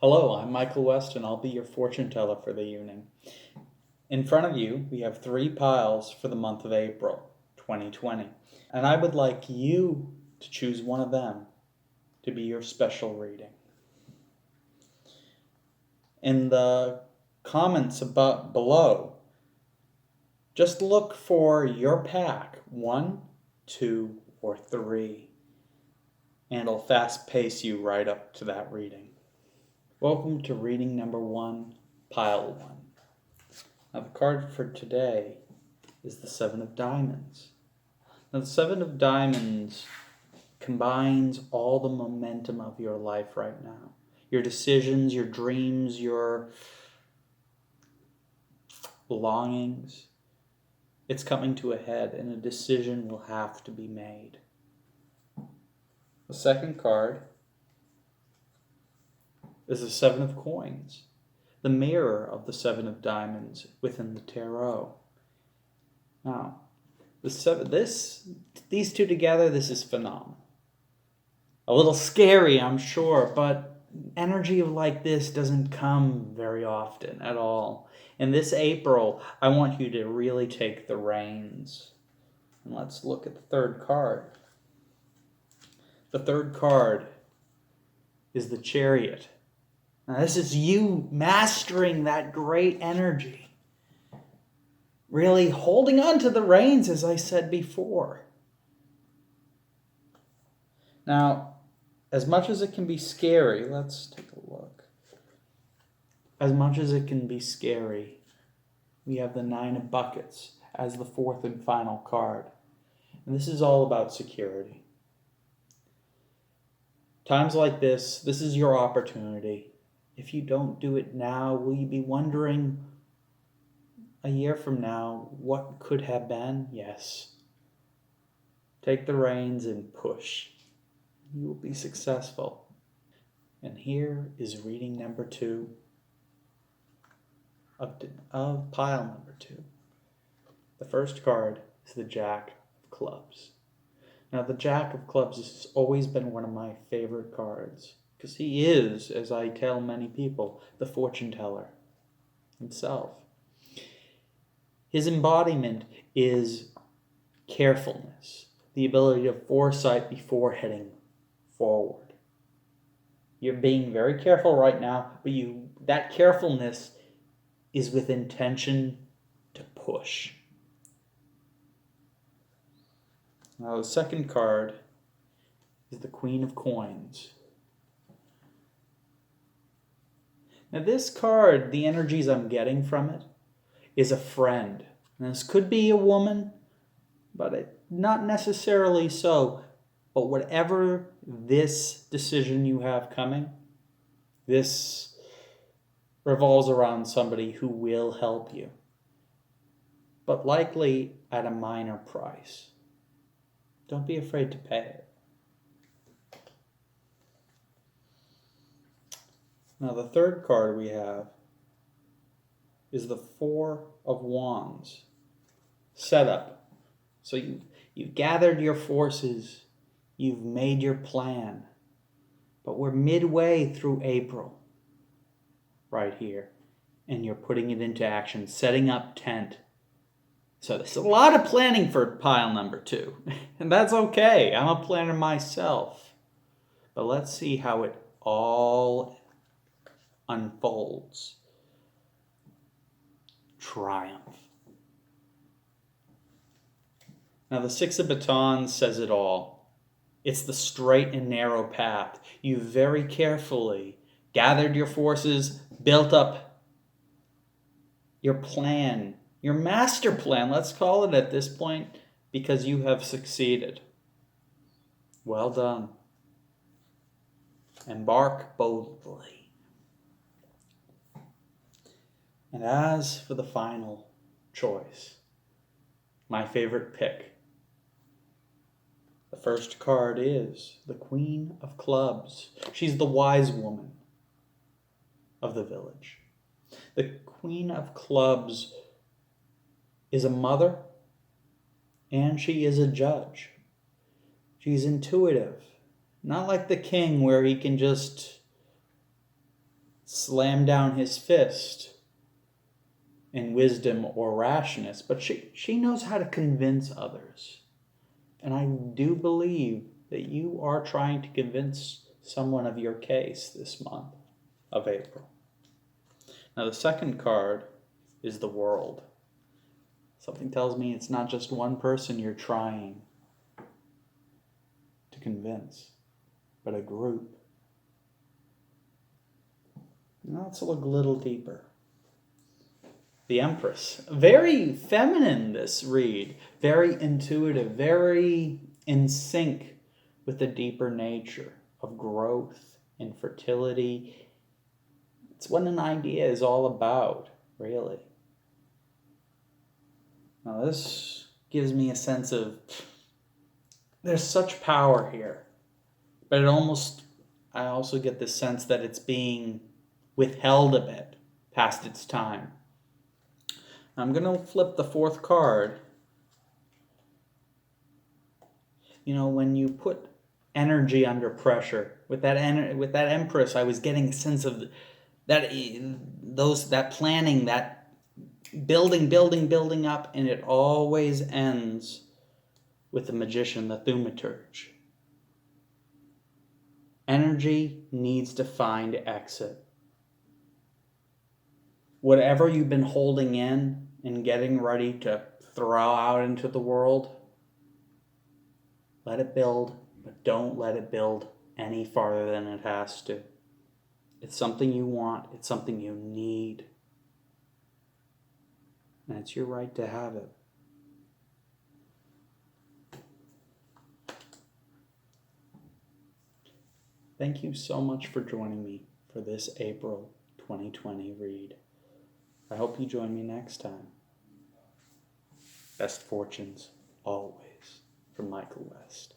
Hello, I'm Michael West, and I'll be your fortune teller for the evening. In front of you, we have 3 piles for the month of April, 2020. And I would like you to choose one of them to be your special reading. In the comments below, just look for your pack, 1, 2, or 3, and it'll fast pace you right up to that reading. Welcome to reading number 1, pile 1. Now the card for today is the 7 of Diamonds. Now the 7 of Diamonds combines all the momentum of your life right now. Your decisions, your dreams, your longings. It's coming to a head and a decision will have to be made. The second card is the 7 of Coins, the mirror of the 7 of Diamonds within the tarot. Now, these two together, this is phenomenal. A little scary, I'm sure, but energy like this doesn't come very often at all. In this April, I want you to really take the reins. And let's look at the third card. The third card is the Chariot. Now, this is you mastering that great energy. Really holding on to the reins, as I said before. Now, as much as it can be scary, let's take a look. As much as it can be scary, we have the 9 of Buckets as the fourth and final card. And this is all about security. Times like this is your opportunity. If you don't do it now, will you be wondering a year from now what could have been? Yes. Take the reins and push. You will be successful. And here is reading number 2 of pile number 2. The first card is the Jack of Clubs. Now, the Jack of Clubs has always been one of my favorite cards because he is, as I tell many people, the fortune teller himself. His embodiment is carefulness, the ability to foresight before heading forward. You're being very careful right now, but that carefulness is with intention to push. Now the second card is the Queen of Coins. Now this card, the energies I'm getting from it, is a friend. And this could be a woman, but not necessarily so. But whatever this decision you have coming, this revolves around somebody who will help you, but likely at a minor price. Don't be afraid to pay it. Now the third card we have is the 4 of Wands. Setup. So you've gathered your forces, you've made your plan, but we're midway through April right here, and you're putting it into action, setting up tent. So there's a lot of planning for pile number 2, and that's okay. I'm a planner myself. But let's see how it all unfolds. Triumph. Now the 6 of Batons says it all. It's the straight and narrow path. You very carefully gathered your forces, built up your plan, your master plan, let's call it at this point, because you have succeeded. Well done. Embark boldly. And as for the final choice, my favorite pick, the first card is the Queen of Clubs. She's the wise woman of the village. The Queen of Clubs is a mother and she is a judge. She's intuitive, not like the king where he can just slam down his fist in wisdom or rashness, but she knows how to convince others. And I do believe that you are trying to convince someone of your case this month of April. Now, the second card is the World. Something tells me it's not just one person you're trying to convince, but a group. Now let's look a little deeper. The Empress. Very feminine, this read. Very intuitive, very in sync with the deeper nature of growth and fertility. It's what an idea is all about, really. Now this gives me a sense of there's such power here. But I also get the sense that it's being withheld a bit past its time. I'm going to flip the fourth card. You know, when you put energy under pressure, with that Empress, I was getting a sense of that planning, that building up, and it always ends with the Magician, the thaumaturge. Energy needs to find exit. Whatever you've been holding in and getting ready to throw out into the world, let it build, but don't let it build any farther than it has to. It's something you want. It's something you need. And it's your right to have it. Thank you so much for joining me for this April 2020 read. I hope you join me next time. Best fortunes always, from Michael West.